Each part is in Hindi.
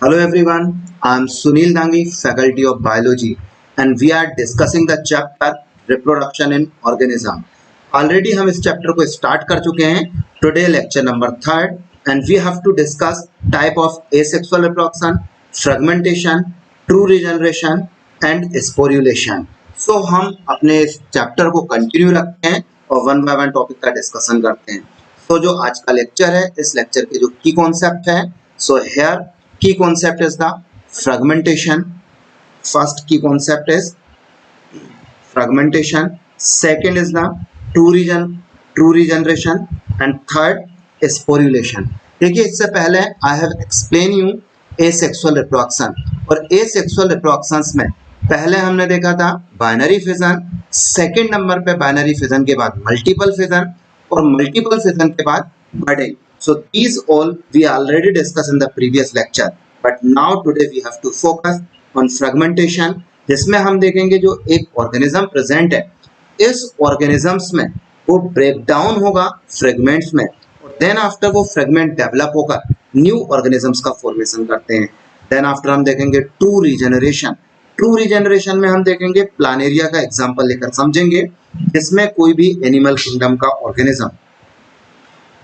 Hello everyone, I am Sunil Dangi, Faculty of Biology, and we are discussing the chapter Reproduction in Organism. Already हम इस चैप्टर को स्टार्ट कर चुके हैं. Today lecture number 3rd, and we have to discuss type of asexual reproduction, fragmentation, true regeneration, and sporulation. So हम अपने इस चैप्टर को कंटिन्यू रखते हैं और वन बाय वन टॉपिक का डिस्कशन करते हैं. So जो आज का लेक्चर है, इस लेक्चर के जो की कॉन्सेप्ट है, so here key concept is the fragmentation. First key concept is fragmentation, second is the true regeneration, and third is sporulation. देखिए इससे पहले I have explained you asexual reproduction, और asexual reproductions में पहले हमने देखा था बाइनरी फिजन, सेकेंड नंबर पे बाइनरी फिजन के बाद मल्टीपल फिजन, और मल्टीपल फिजन के बाद बर्डिंग. So these all we already discussed in the previous lecture, but now today we have to focus on fragmentation, जिसमें हम देखेंगे जो एक ऑर्गेनिज्म प्रेजेंट है, इस ऑर्गेनिजम्स में वो ब्रेक डाउन होगा फ्रेगमेंट्स में, और देन आफ्टर वो फ्रेगमेंट डेवलप होकर न्यू ऑर्गेनिजम्स का फॉर्मेशन करते हैं. देन आफ्टर हम देखेंगे ट्रू रिजेनरेशन. ट्रू रिजेनरेशन में हम देखेंगे प्लानेरिया का एग्जाम्पल लेकर समझेंगे, जिसमें कोई भी एनिमल किंगडम का ऑर्गेनिज्म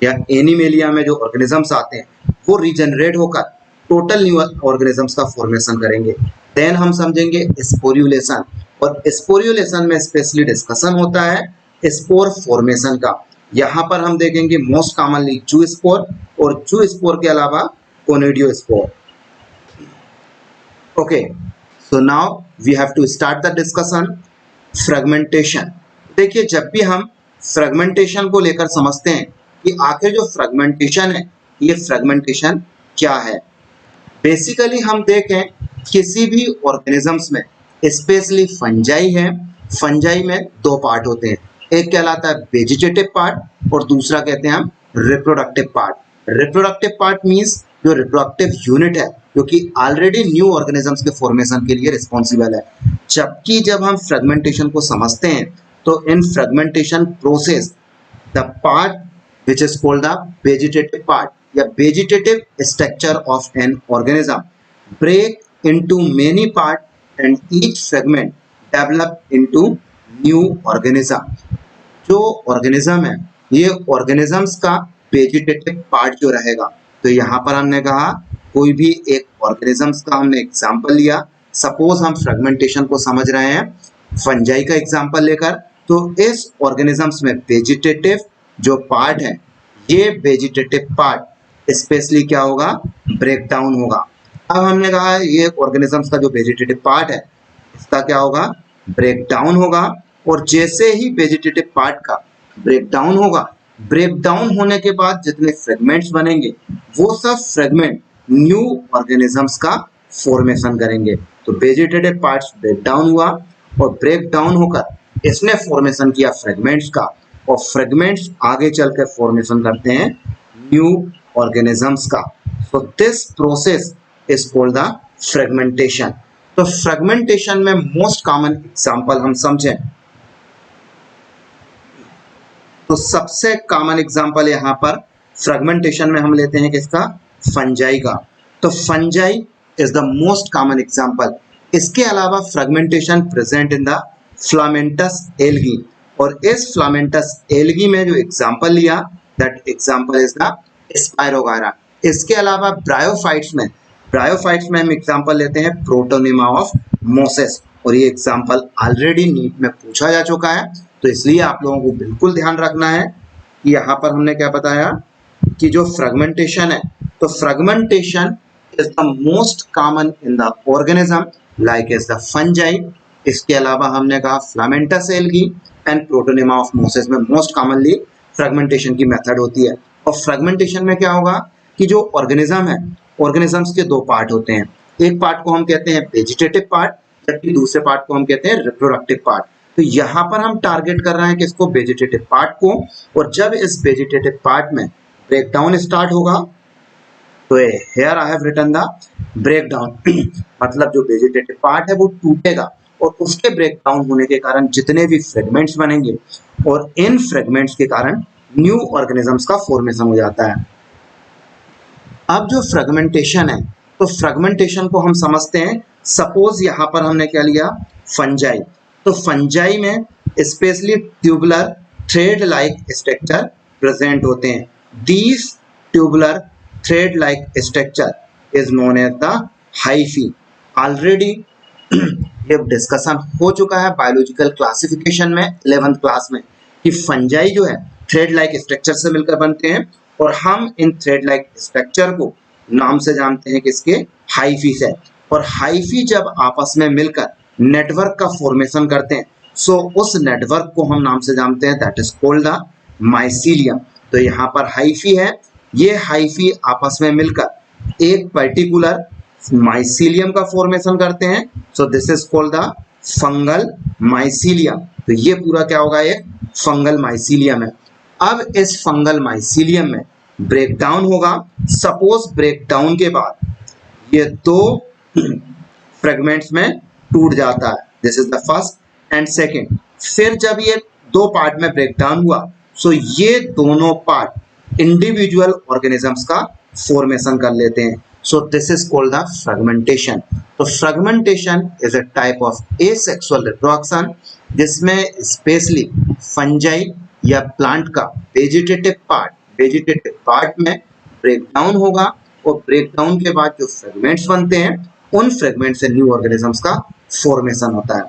या एनिमेलिया में जो ऑर्गेनिजम्स आते हैं वो रिजेनरेट होकर टोटल न्यू ऑर्गेनिजम्स का फॉर्मेशन करेंगे. देन हम समझेंगे स्पोर्युलेशन, और स्पोर्युलेशन में स्पेशली डिस्कशन होता है स्पोर फॉर्मेशन का. यहाँ पर हम देखेंगे मोस्ट कॉमनली जू स्पोर, और जू स्पोर के अलावा conidiospore. Okay, so now we have to start the discussion. Fragmentation. देखिए जब भी हम फ्रेगमेंटेशन को लेकर समझते हैं कि आखिर जो फ्रेगमेंटेशन है, ये फ्रेगमेंटेशन क्या है. बेसिकली हम देखें किसी भी ऑर्गेनिजम्स में, स्पेशली फंजाई है, फंजाई में दो पार्ट होते हैं, एक कहलाता है वेजिटेटिव पार्ट और दूसरा कहते हैं हम reproductive part. Reproductive part means जो रिप्रोडक्टिव यूनिट है, जो कि ऑलरेडी न्यू ऑर्गेनिजम्स के फॉर्मेशन के लिए रिस्पॉन्सिबल है. जबकि जब हम फ्रेगमेंटेशन को समझते हैं तो in fragmentation process the part which is called the vegetative part या vegetative structure of an organism break into many parts and each fragment develop into new organism. जो organism है, ये organisms का vegetative part जो रहेगा. तो यहाँ पर हमने कहा कोई भी एक organisms का हमने example लिया. Suppose हम fragmentation को समझ रहे हैं फंजाई का example लेकर, तो इस organisms में vegetative जो पार्ट है, ये वेजिटेटिव पार्ट स्पेशली क्या होगा, ब्रेक डाउन होगा. अब हमने कहा ये ऑर्गेनिजम्स का जो वेजिटेटिव पार्ट है, इसका क्या होगा, ब्रेक डाउन होगा. और जैसे ही वेजिटेटिव पार्ट का ब्रेक डाउन होगा, ब्रेक डाउन होने के बाद जितने फ्रेगमेंट्स बनेंगे वो सब फ्रेगमेंट न्यू ऑर्गेनिजम्स का फॉर्मेशन करेंगे. तो वेजिटेटिव पार्ट्स ब्रेक डाउन हुआ, और ब्रेक डाउन होकर इसने फॉर्मेशन किया फ्रेगमेंट्स का, और फ्रेगमेंट्स आगे चलकर फॉर्मेशन करते हैं न्यू ऑर्गेनिजम्स का. So this process is called the fragmentation. तो फ्रेगमेंटेशन में मोस्ट कॉमन एग्जांपल हम समझें तो सबसे कॉमन एग्जांपल यहाँ पर फ्रेगमेंटेशन में हम लेते हैं किसका, फंजाई का. तो fungi is the most common example. इसके अलावा fragmentation present in the filamentous algae, और इस फिलामेंटस एल्गी में जो एग्जांपल लिया that example is the spirogyra. इसके अलावा ब्रायोफाइट्स में हम एग्जांपल लेते हैं प्रोटोनिमा ऑफ मोसेस, और ये एग्जांपल ऑलरेडी नीट में पूछा जा चुका है. तो इसलिए आप लोगों को बिल्कुल ध्यान रखना है कि यहाँ पर हमने क्या बताया कि जो फ्रेगमेंटेशन है, तो fragmentation is the most common in the organism like is the fungi. इसके अलावा हमने कहा filamentous algae and protonema of Moses में मोस्ट कॉमनली फ्रेगमेंटेशन की मेथड होती है. और फ्रेगमेंटेशन में क्या होगा कि जो ऑर्गेनिज्म है, ऑर्गेनिजम्स के दो पार्ट होते हैं. एक पार्ट को हम कहते हैं वेजिटेटिव पार्ट, जबकि दूसरे पार्ट को हम कहते हैं रिप्रोडक्टिव पार्ट. तो यहाँ पर हम टारगेट कर रहे हैं किसको, वेजिटेटिव पार्ट को. और जब इस वेजिटेटिव पार्ट में ब्रेकडाउन स्टार्ट होगा, तो here I have written the breakdown मतलब जो वेजिटेटिव पार्ट है वो टूटेगा, और उसके ब्रेक डाउन होने के कारण जितने भी फ्रेगमेंट्स बनेंगे, और इन फ्रेगमेंट्स के कारण न्यू ऑर्गेनिजम्स का फॉर्मेशन हो जाता है. अब जो फ्रेगमेंटेशन है, तो फ्रेगमेंटेशन को हम समझते हैं, सपोज यहाँ पर हमने क्या लिया, फंजाई। तो फंजाई में specially tubular thread like structure present होते हैं। These tubular thread like structure is known as the hyphae. Already ये डिस्कशन हो चुका है बायोलॉजिकल क्लासिफिकेशन में 11th क्लास में कि फंजाई जो है थ्रेड लाइक स्ट्रक्चर से मिलकर बनते हैं, और हम इन थ्रेड लाइक स्ट्रक्चर को नाम से जानते हैं किसके, हाइफी से। और हाइफी जब आपस में मिलकर नेटवर्क का फॉर्मेशन करते हैं, सो उस नेटवर्क को हम नाम से जानते हैं, that is called the mycelium. तो यहाँ पर हाइफी है, ये हाइफी आपस में मिलकर एक पर्टिकुलर माइसीलियम का फॉर्मेशन करते हैं, so this is called the fungal mycelium. तो ये पूरा क्या होगा, एक फंगल माइसीलियम है। अब इस फंगल माइसीलियम में ब्रेकडाउन होगा। सपोज ब्रेकडाउन के बाद ये दो फ्रेगमेंट्स में टूट जाता है, this is the first and second. फिर जब ये दो पार्ट में ब्रेकडाउन हुआ, सो ये दोनों पार्ट इंडिविजुअल ऑर्गेनिजम्स का फॉर्मेशन कर लेते हैं, so this is called the fragmentation. तो fragmentation is a type of asexual reproduction, जिसमें स्पेशली फंजाई या प्लांट का वेजिटेटिव पार्ट में ब्रेकडाउन होगा, और ब्रेकडाउन के बाद जो फ्रेगमेंट्स बनते हैं, उन फ्रेगमेंट से न्यू ऑर्गेनिजम्स का फॉर्मेशन होता है।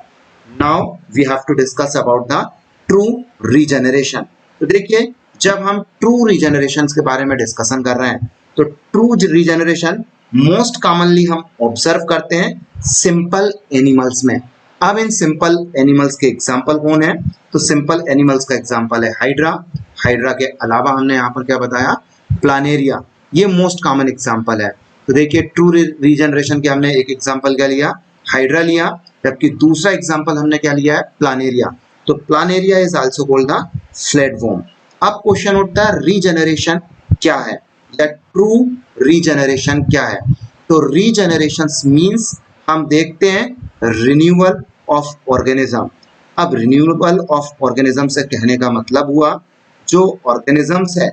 Now we have to discuss about the true regeneration. तो देखिए, जब हम ट्रू रीजेनरेशन के बारे में डिस्कशन कर रहे हैं, तो ट्रू रीजेनरेशन मोस्ट कॉमनली हम ऑब्जर्व करते हैं सिंपल एनिमल्स में। अब इन सिंपल एनिमल्स के एग्जाम्पल कौन है, तो सिंपल एनिमल्स का एग्जाम्पल है हाइड्रा। हाइड्रा के अलावा हमने यहाँ पर क्या बताया, प्लानेरिया, ये मोस्ट कॉमन एग्जाम्पल है। तो देखिए, ट्रू रीजनरेशन के हमने एक एग्जाम्पल क्या लिया, हाइड्रा लिया, जबकि दूसरा एग्जाम्पल हमने क्या लिया है, प्लानेरिया। तो Planaria is also called the flatworm. अब क्वेश्चन उठता है, रीजनरेशन क्या है या ट्रू रीजनरेशन क्या है। तो रीजनरेशन मीन्स हम देखते हैं रिन्यूअल ऑफ ऑर्गेनिज्म। अब रिन्यूअल ऑफ ऑर्गेनिज्म से कहने का मतलब हुआ, जो ऑर्गेनिजम्स है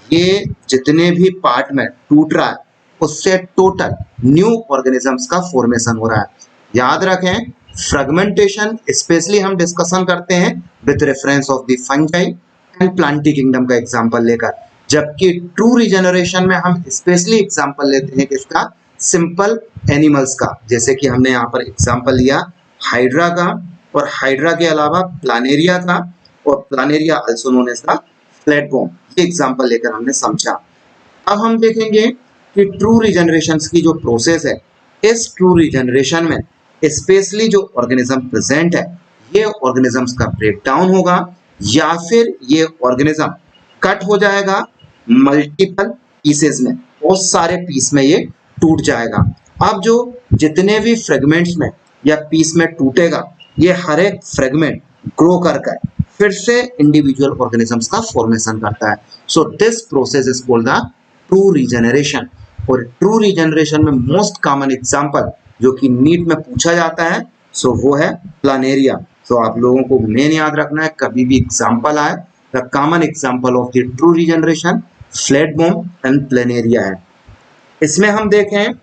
ये जितने भी पार्ट में टूट रहा है, उससे टोटल न्यू ऑर्गेनिजम्स का फॉर्मेशन हो रहा है। याद रखें, फ्रेगमेंटेशन स्पेशली हम डिस्कशन करते हैं with reference of the fungi and Plantae kingdom का एग्जांपल लेकर, जबकि ट्रू रीजनरेशन में हम स्पेशली एग्जांपल लेते हैं किसका, सिंपल एनिमल्स का। जैसे कि हमने यहाँ पर एग्जांपल लिया हाइड्रा का, और हाइड्रा के अलावा प्लानेरिया का, और planaria also known as the flatworm. ये एग्जांपल लेकर हमने समझा। अब हम देखेंगे कि ट्रू रीजनरेशन की जो प्रोसेस है, इस ट्रू रीजनरेशन में स्पेशली जो ऑर्गेनिज्म प्रेजेंट है, ये ऑर्गेनिजम्स का ब्रेकडाउन होगा, या फिर ये ऑर्गेनिज्म कट हो जाएगा मल्टीपल पीसेस में, बहुत सारे पीस में ये टूट जाएगा। अब जो जितने भी फ्रेगमेंट्स में या पीस में टूटेगा, ये हर एक फ्रेगमेंट ग्रो करके फिर से इंडिविजुअल ऑर्गेनिजम्स का फॉर्मेशन करता है। So this process is called the true regeneration. और ट्रू रीजनरेशन में मोस्ट कॉमन एग्जांपल जो कि नीट में पूछा जाता है, सो वो है प्लानेरिया। तो आप लोगों को मेन याद रखना है, कभी भी एग्जांपल आए, the common example of the true regeneration flatworm and Planaria है। इसमें हम देखें,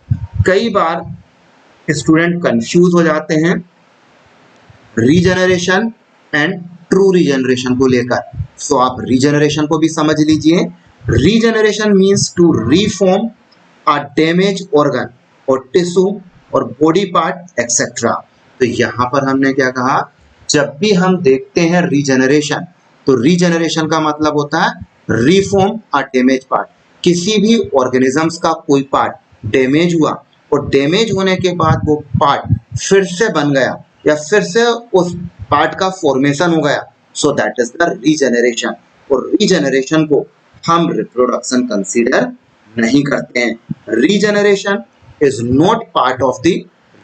कई बार स्टूडेंट कंफ्यूज हो जाते हैं रीजनरेशन एंड ट्रू रीजनरेशन को लेकर। सो आप रीजनरेशन को भी समझ लीजिए। Regeneration means to reform a damage organ और टिश्यू और बॉडी पार्ट एक्सेट्रा। तो यहाँ पर हमने क्या कहा, जब भी हम देखते हैं रीजनरेशन, तो रीजनरेशन का मतलब होता है रीफॉर्म अ डैमेज पार्ट। किसी भी ऑर्गेनिजम्स का कोई पार्ट डैमेज हुआ, और डैमेज होने के बाद वो पार्ट फिर से बन गया, या फिर से उस पार्ट का फॉर्मेशन हो गया, so that is the regeneration. और रीजनरेशन को हम रिप्रोडक्शन कंसीडर नहीं करते हैं। Regeneration is not part of the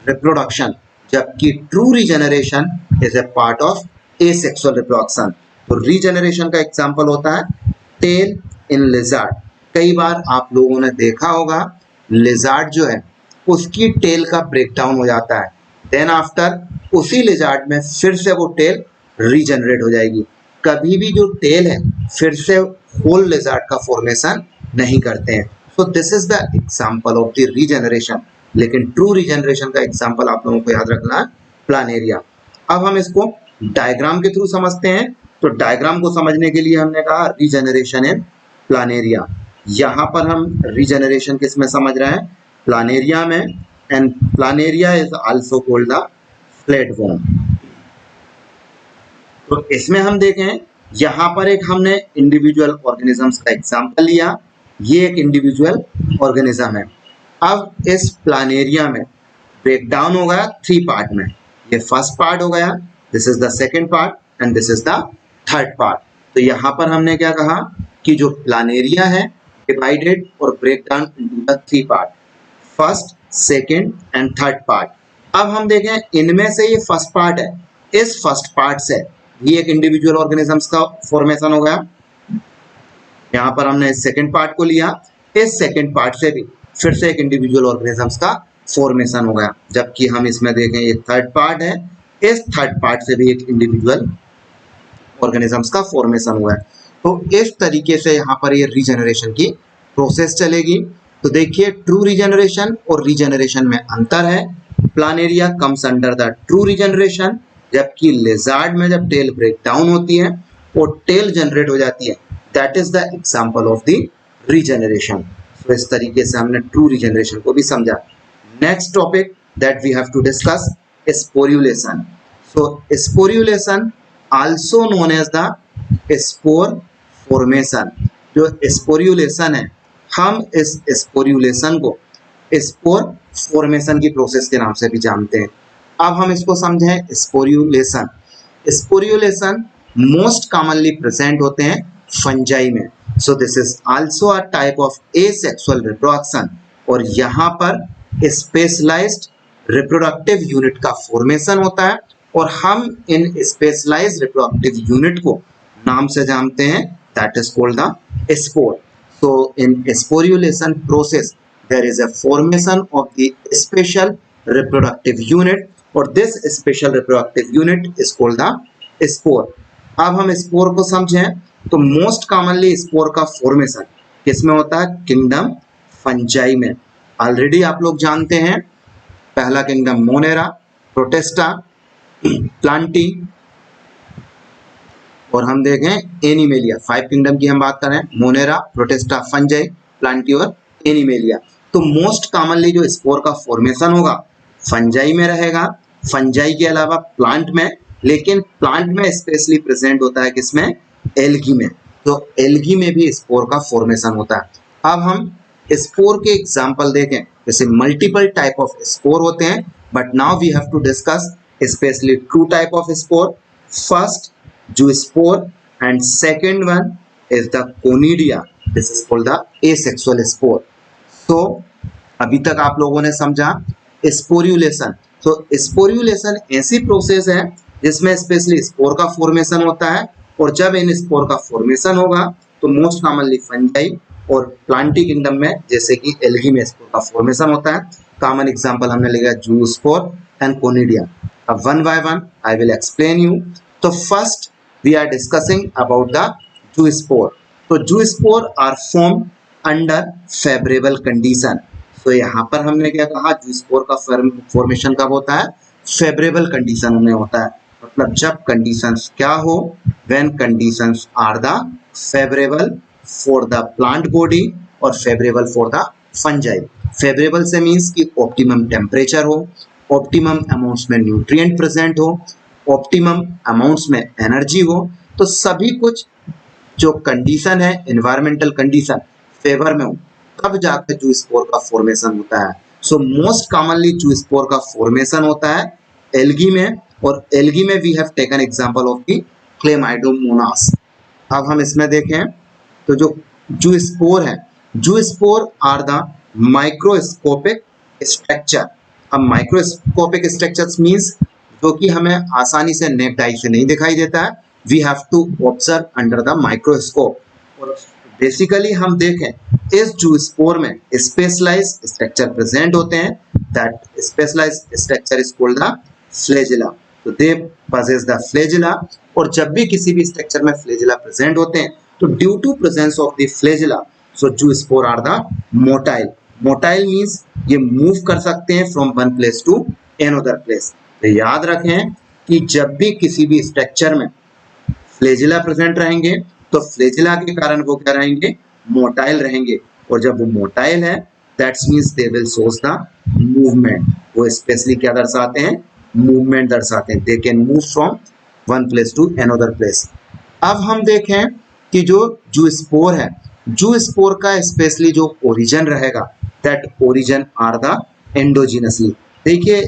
reproduction, जबकि true regeneration is a part of asexual reproduction. तो रीजनरेशन का एग्जांपल होता है टेल इन लिजर्ड। कई बार आप लोगों ने देखा होगा, लिजर्ड जो है उसकी टेल का ब्रेकडाउन हो जाता है, देन आफ्टर उसी लिजर्ड में फिर से वो टेल रीजनरेट हो जाएगी। कभी भी जो टेल है फिर से होल लिजर्ड का फॉर्मेशन नहीं करते हैं। So this is the example of the regeneration. लेकिन ट्रू रीजनरेशन का एग्जांपल आप लोगों को याद रखना है प्लानेरिया। अब हम इसको डायग्राम के थ्रू समझते हैं। तो डायग्राम को समझने के लिए हमने कहा रीजनरेशन इन प्लानेरिया। यहाँ पर हम रीजनरेशन किसमें समझ रहे हैं? प्लानेरिया में। And Planaria is also called the flatworm. तो इसमें हम देखें, यहाँ पर एक हमने इंडिविजुअल ऑर्गेनिजम्स का एग्जांपल लिया। ये एक इंडिविजुअल ऑर्गेनिज्म है। अब इस प्लानेरिया में ब्रेक डाउन हो गया 3 पार्ट में। ये फर्स्ट पार्ट हो गया, this is the second part and this is the third part. तो यहाँ पर हमने क्या कहा कि जो प्लानेरिया है डिवाइडेड और break down into the 3 part, first, second and third part. अब हम देखें इनमें से ये फर्स्ट पार्ट है, इस फर्स्ट पार्ट से ये एक इंडिविजुअल ऑर्गेनिजम्स का फॉर्मेशन हो गया। यहाँ पर हमने इस सेकेंड पार्ट को लिया, इस सेकेंड पार्ट से भी फिर से एक इंडिविजुअल ऑर्गेनिजम्स का फॉर्मेशन हो गया। जबकि हम इसमें देखें ये थर्ड पार्ट है, इस थर्ड पार्ट से भी एक इंडिविजुअल ऑर्गेनिजम्स का फॉर्मेशन हुआ है। तो इस तरीके से यहाँ पर ये रीजनरेशन की प्रोसेस चलेगी। तो देखिए ट्रू रीजनरेशन और रीजनरेशन में अंतर है। Planaria comes under the true regeneration, जबकि लेजार्ड में जब टेल ब्रेक डाउन होती है और टेल जनरेट हो जाती है, that is the example of the regeneration. तो इस तरीके से हमने ट्रू रीजनरेशन को भी समझा। Next topic that we have to discuss sporulation. So sporulation also known as the spore formation. जो स्पोरुलेशन है, हम इस स्पोरुलेशन को स्पोर फॉर्मेशन की प्रोसेस के नाम से भी जानते हैं। अब हम इसको समझें sporulation. Sporulation most commonly present होते हैं फंजाई में। सो this is also a type of asexual reproduction. और यहाँ पर स्पेशलाइज्ड रिप्रोडक्टिव यूनिट का फॉर्मेशन होता है और हम इन स्पेशलाइज्ड रिप्रोडक्टिव यूनिट को नाम से जानते हैं, that is called the spore. So in sporulation process there is a formation of the special reproductive unit or this special reproductive unit is called the spore। अब हम स्पोर को समझें तो मोस्ट कॉमनली स्पोर का फॉर्मेशन किसमें होता है? किंगडम फंजाई में। ऑलरेडी आप लोग जानते हैं, पहला किंगडम मोनेरा, प्रोटेस्टा, प्लांटी और हम देखें एनिमेलिया। 5 किंगडम की हम बात करें, मोनेरा, प्रोटेस्टा, फंजाई, प्लांटी और एनिमेलिया। तो मोस्ट कॉमनली जो स्पोर का फॉर्मेशन होगा फंजाई में रहेगा, फंजाई के अलावा प्लांट में, लेकिन प्लांट में स्पेशली प्रेजेंट होता है किसमें? एल्गी में। तो एल्गी में भी स्पोर का फॉर्मेशन होता है। अब हम स्पोर के एग्जाम्पल देखें, जैसे मल्टीपल टाइप ऑफ स्पोर होते हैं, but now we have to discuss specially 2 type of spore. First zoospore and second one is the conidia, this is called the asexual spore। so अभी तक आप लोगों ने समझा स्पोरुलेशन। तो स्पोरुलेशन ऐसी प्रोसेस है जिसमें स्पेशली स्पोर का फॉर्मेशन होता है और जब इन स्पोर का फॉर्मेशन होगा तो मोस्ट कॉमनली फंजाई और प्लांटी किंगडम में जैसे कि एल्गी में स्पोर का फॉर्मेशन होता है। कॉमन एग्जांपल हमने लिया जूस्पोर एंड कोनिडिया। अब one by one I will explain you. तो first we are discussing about the zoospore। तो zoospore are formed under favorable condition। तो यहाँ पर हमने क्या कहा, zoospore का फॉर्मेशन कब होता है? फेवरेबल कंडीशन में होता है। मतलब जब कंडीशंस क्या हो, when conditions are the favorable for the plant body और favorable for the fungi। Favourable से मीन्स कि ऑप्टिमम टेम्परेचर हो, ऑप्टिमम अमाउंट्स में न्यूट्रिएंट प्रेजेंट हो, ऑप्टिमम अमाउंट्स में एनर्जी हो। तो सभी कुछ जो कंडीशन है एनवायरमेंटल कंडीशन फेवर में हो, तब जाकर जूस्पोर का फॉर्मेशन होता है। सो मोस्ट कॉमनली जूस्पोर का फॉर्मेशन होता है एल्गी में, और एल्गी में we have taken example of the Chlamydomonas. अब हम इसमें देखें तो जो जूस्पोर है, zoospore are the microscopic structure. अब माइक्रोस्कोपिक स्ट्रक्चर्स मींस जो कि हमें आसानी से नेक्ड आई से नहीं दिखाई देता है, we have to observe under the microscope. और बेसिकली हम देखें इस जूस्पोर में स्पेशलाइज स्ट्रक्चर प्रेजेंट होते हैं, that specialise structure is called the flagella. तो दे पजेस द फ्लैजिला। और जब भी किसी भी स्ट्रक्चर में फ्लैजिला प्रेजेंट होते हैं तो due to presence of the flagella so zoospore are the motile. Motile means ये मूव कर सकते हैं from one place to another place. तो याद रखें कि जब भी किसी भी स्ट्रक्चर में फ्लैजिला प्रेजेंट रहेंगे तो फ्लैजिला के कारण वो क्या रहेंगे, मोटाइल रहेंगे। और जब वो मोटाइल है that's means they will shows the movement. वो स्पेशली क्या दर्शाते हैं, मूवमेंट दर्शाते हैं। They can move from one place to another place. अब हम देखें कि जो जूस्पोर है, जूस्पोर का स्पेशली जो ओरिजिन रहेगा that origin are the endogenously. देखिए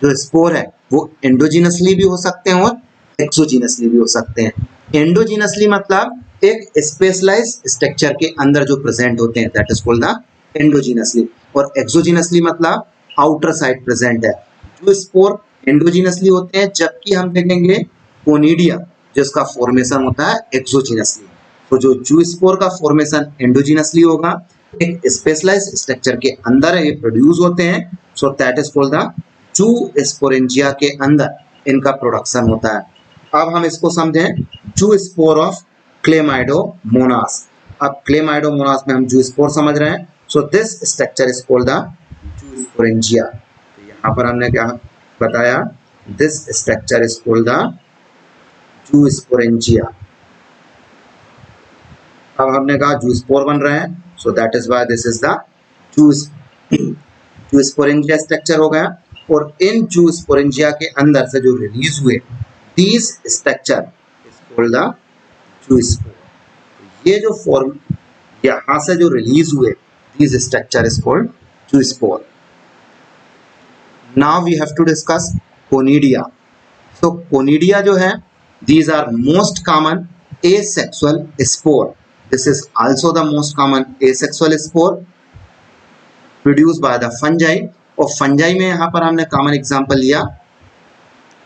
जो स्पोर है वो एंडोजिनसली भी हो सकते हैं और एक्सोजिनसली भी हो सकते हैं। एंडोजिनसली मतलब एक स्पेशलाइज्ड स्ट्रक्चर के अंदर जो प्रेजेंट होते हैं that is called the endogenously. और एक्सोजिनसली मतलब आउटर साइड प्रेजेंट है। जो स्पोर एंडोजिनसली होते हैं, जबकि हम देखेंगे कोनिडिया जिसका फॉर्मेशन होता है एक्सोजिनसली। तो जो जूस्पोर का फॉर्मेशन एंडोजिनसली होगा, एक स्पेशलाइज्ड स्ट्रक्चर के अंदर ये प्रोड्यूस होते हैं। So that is called the zoosporangia के अंदर इनका प्रोडक्शन होता है। अब हम इसको समझें जूस्पोर ऑफ क्लेमाइडोमोनास। अब क्लेमाइडोमोनास में हम जूस्पोर समझ रहे हैं। So this structure is called the zoosporangia. तो यहाँ पर हमने क्या बताया, this structure is called the zoosporangia. अब हमने कहा जूस्पोर बन रहे हैं, so that is why this is the zoosporangia structure हो गया। और इन जूस्पोरेंजिया के अंदर से जो रिलीज हुए these structure is called the zoospore. ये जो फॉर्म यहां से जो रिलीज हुए these structure is called zoospore. Now we have to discuss conidia. तो कोनिडिया जो है these are most common asexual spore. This is also the most common asexual spore produced by the fungi. और फंजाई में यहाँ पर हमने कॉमन एग्जांपल लिया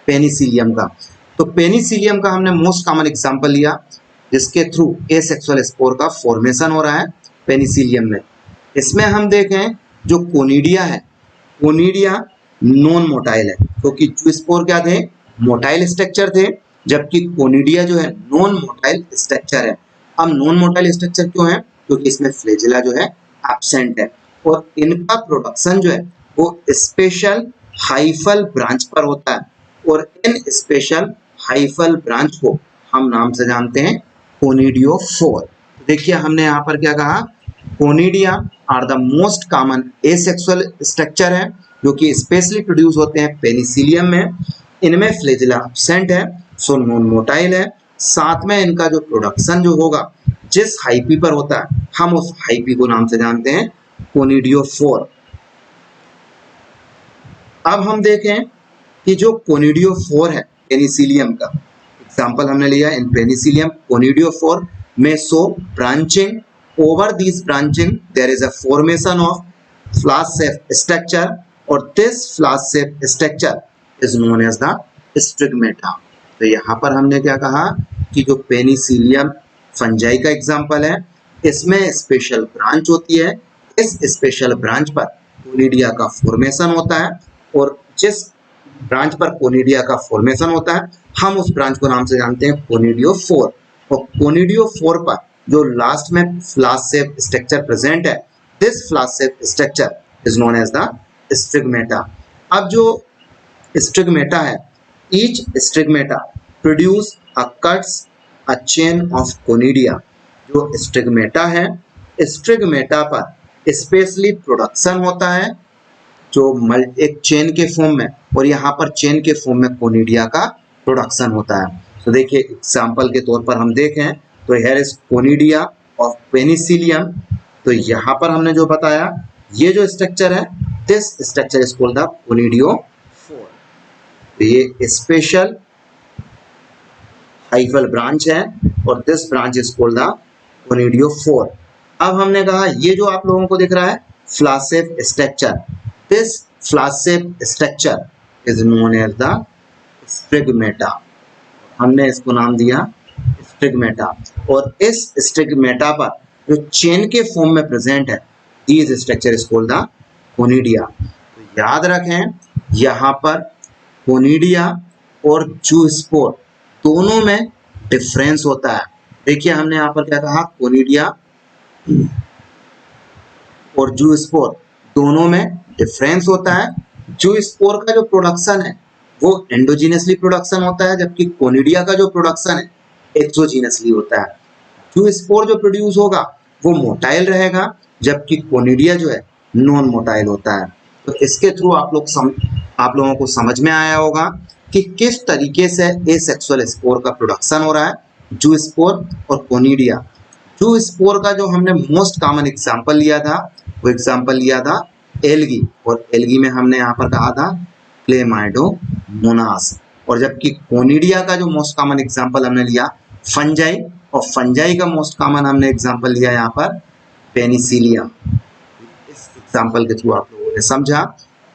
पेनिसिलियम का। तो पेनिसिलियम का हमने मोस्ट कॉमन एग्जांपल लिया जिसके थ्रू एसेक्सुअल स्पोर का फॉर्मेशन हो रहा है पेनिसिलियम में। इसमें हम देखें जो कोनिडिया है, कोनिडिया नॉन मोटाइल है क्योंकि जो स्पोर क्या थे, मोटाइल स्ट्रक्चर थे, जबकि कोनिडिया जो है नॉन मोटाइल स्ट्रक्चर है। अब नॉन मोटाइल स्ट्रक्चर क्यों है, क्योंकि इसमें फ्लैजिला जो है एब्सेंट है और इनका प्रोडक्शन जो है वो स्पेशल हाइफल ब्रांच पर होता है और इन स्पेशल हाइफल ब्रांच को हम नाम से जानते हैं कोनिडियोफोर। देखिए हमने यहाँ पर क्या कहा, conidia are the most common asexual structure है जो कि स्पेशली प्रोड्यूस होते हैं पेनिसिलियम में। इनमें फ्लैजिला एब्सेंट है, सो नॉन मोटाइल है। साथ में इनका जो प्रोडक्शन जो होगा जिस हाइपी पर होता है हम उस हाइपी को नाम से जानते हैं कोनिडियोफोर। अब हम देखें कि जो कोनिडियोफोर है पेनिसिलियम का एग्जांपल हमने लिया इन पेनिसिलियम, कोनिडियोफोर में show branching. Over this branching there is a formation of flask shape structure और this flask shape structure is known as the sterigmata. तो यहाँ पर हमने क्या कहा कि जो पेनिसिलियम फंजाई का एग्जांपल है, इसमें स्पेशल ब्रांच होती है। इस स्पेशल ब्रांच पर कोनिडिया का फॉर्मेशन होता है और जिस ब्रांच पर कोनिडिया का फॉर्मेशन होता है हम उस ब्रांच को नाम से जानते हैं कोनिडियोफोर। और कोनिडियोफोर पर जो लास्ट में फ्लास शेप स्ट्रक्चर प्रेजेंट है, this flask shape structure is known as the sterigmata. अब जो स्टिग्मेटा है, each sterigmata produce a cuts a chain of conidia. जो स्टिग्मेटा है, स्टिग्मेटा पर स्पेशली प्रोडक्शन होता है जो एक चेन के फॉर्म में, और यहाँ पर चेन के फॉर्म में कोनिडिया का प्रोडक्शन होता है। तो देखिए एग्जाम्पल के तौर पर हम देखें तो here is conidia of Penicillium. तो यहाँ पर हमने जो बताया ये जो स्ट्रक्चर है this structure is called the conidiophore. तो ये स्पेशल हाइफल ब्रांच है और this branch is called the conidiophore. अब हमने कहा ये जो आप लोगों को दिख रहा है flask shape structure, this flask shape structure is known as the sterigmata. हमने इसको नाम दिया स्टिग्मेटा और इस स्टिग्मेटा पर जो चेन के फॉर्म में प्रेजेंट है this structure is called the conidia. तो याद रखें यहाँ पर कोनिडिया और जूस्पोर दोनों में डिफरेंस होता है। देखिए हमने यहाँ पर क्या कहा, कोनिडिया और जूस्पोर दोनों में डिफरेंस होता है। जूस्पोर का जो प्रोडक्शन है वो एंडोजीनसली प्रोडक्शन होता है, जबकि कोनिडिया का जो प्रोडक्शन है एक्सोजीनसली होता है। जूस्पोर जो प्रोड्यूस होगा वो मोटाइल रहेगा, जबकि कोनिडिया जो है नॉन मोटाइल होता है। तो इसके थ्रू आप लोगों को समझ में आया होगा कि किस तरीके से एसेक्सुअल स्पोर का प्रोडक्शन हो रहा है, जूस्पोर और कोनिडिया। जूस्पोर का जो हमने मोस्ट कॉमन एग्जांपल लिया था वो एग्जांपल लिया था एल्गी, और एल्गी में हमने यहाँ पर कहा था क्लेमाइडोमोनास। और जबकि कोनिडिया का जो मोस्ट कॉमन एग्जांपल हमने लिया फंजाई, और फंजाई का मोस्ट कॉमन हमने एग्जांपल लिया यहाँ पर पेनिसिलियम। इस एग्जांपल के थ्रू आप लोगों ने समझा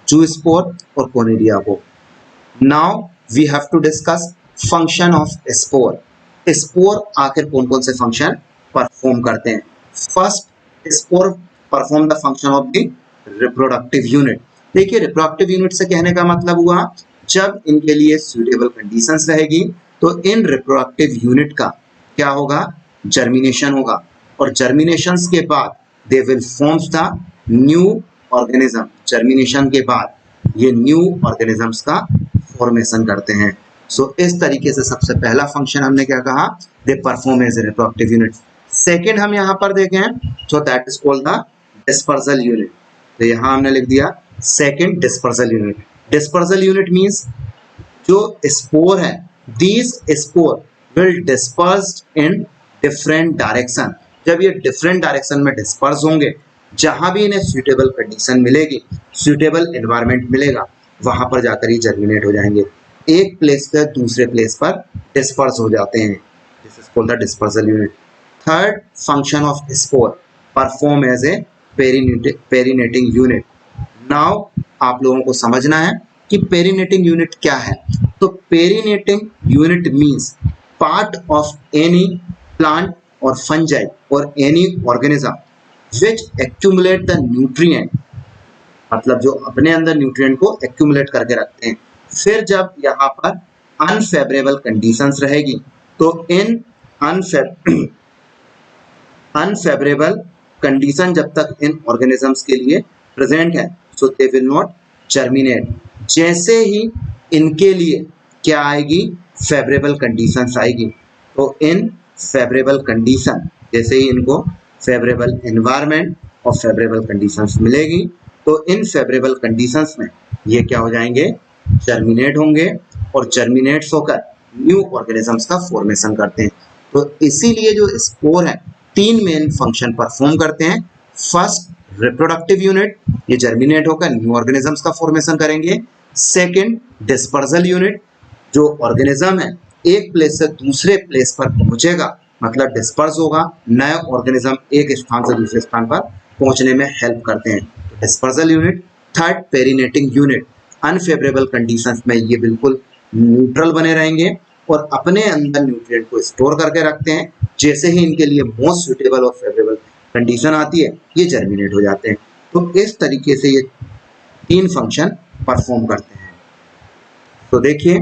जूस्पोर और कोनिडिया को। Now we have to discuss function of spore. Spore आखिर कौन कौन से फंक्शन परफॉर्म करते हैं। First, spore perform the function of the reproductive unit. देखिए रिप्रोडक्टिव यूनिट से कहने का मतलब हुआ जब इनके लिए सूटेबल कंडीशंस रहेगी तो इन रिप्रोडक्टिव यूनिट का क्या होगा, जर्मिनेशन होगा, और जर्मिनेशंस के बाद they will forms the new organism. Germination के बाद ये न्यू ऑर्गेनिजम्स का फॉर्मेशन करते हैं। सो इस तरीके से सबसे पहला फंक्शन हमने क्या कहा, they perform as a reproductive unit. Second हम यहाँ पर देखें तो that is called the dispersal unit. तो यहाँ हमने लिख दिया second dispersal unit. Dispersal unit means जो स्पोर है, these spore will dispersed in different direction. जब ये डिफरेंट डायरेक्शन में डिस्पर्स होंगे, जहां भी इन्हें सुटेबल कंडीशन मिलेगी, सुटेबल एनवायरनमेंट मिलेगा, वहां पर जाकर ये जर्मिनेट हो जाएंगे, एक प्लेस से दूसरे प्लेस पर डिस्पर्स हो जाते हैं। This is called the dispersal unit. Third function of spore, perform as a perennating unit. Now आप लोगों को समझना है कि पेरिनेटिंग यूनिट क्या है। तो perennating unit means part of any plant और फंजाई और any organism which accumulate the nutrient, मतलब जो अपने अंदर न्यूट्रिएंट को एक्यूमुलेट करके रखते हैं। फिर जब यहाँ पर अनफेवरेबल कंडीशंस रहेगी तो इन अनफेवरेबल कंडीशन जब तक इन ऑर्गेनिजम्स के लिए प्रेजेंट है, सो दे विल नॉट जर्मिनेट। जैसे ही इनके लिए क्या आएगी, फेवरेबल कंडीशंस आएगी, तो इन फेवरेबल कंडीशन, जैसे ही इनको फेवरेबल एनवायरनमेंट और फेवरेबल कंडीशंस मिलेगी, तो इन फेवरेबल कंडीशंस में ये क्या हो जाएंगे, जर्मिनेट होंगे, और जर्मिनेट्स होकर न्यू ऑर्गेनिजम्स का फॉर्मेशन करते हैं। तो इसीलिए जो स्पोर है तीन मेन फंक्शन परफॉर्म करते हैं। फर्स्ट, रिप्रोडक्टिव यूनिट, ये जर्मिनेट होकर न्यू ऑर्गेनिजम्स का फॉर्मेशन करेंगे। सेकंड, डिस्पर्सल यूनिट, जो ऑर्गेनिज्म है एक प्लेस से दूसरे प्लेस पर पहुंचेगा, मतलब डिस्पर्स होगा, नए ऑर्गेनिज्म एक स्थान से दूसरे स्थान पर पहुंचने में हेल्प करते हैं, तो dispersal unit. Third, perennating unit, unfavourable conditions में ये बिल्कुल न्यूट्रल बने रहेंगे और अपने अंदर न्यूट्रिएंट को स्टोर करके रखते हैं। जैसे ही इनके लिए मोस्ट सुटेबल और फेवरेबल कंडीशन आती है, ये जर्मिनेट हो जाते हैं। तो इस तरीके से ये तीन फंक्शन परफॉर्म करते हैं। तो देखिए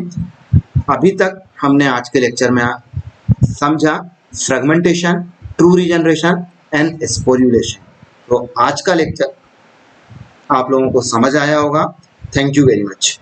अभी तक हमने आज के लेक्चर में समझा fragmentation, true regeneration and sporulation. तो आज का लेक्चर आप लोगों को समझ आया होगा। Thank you very much.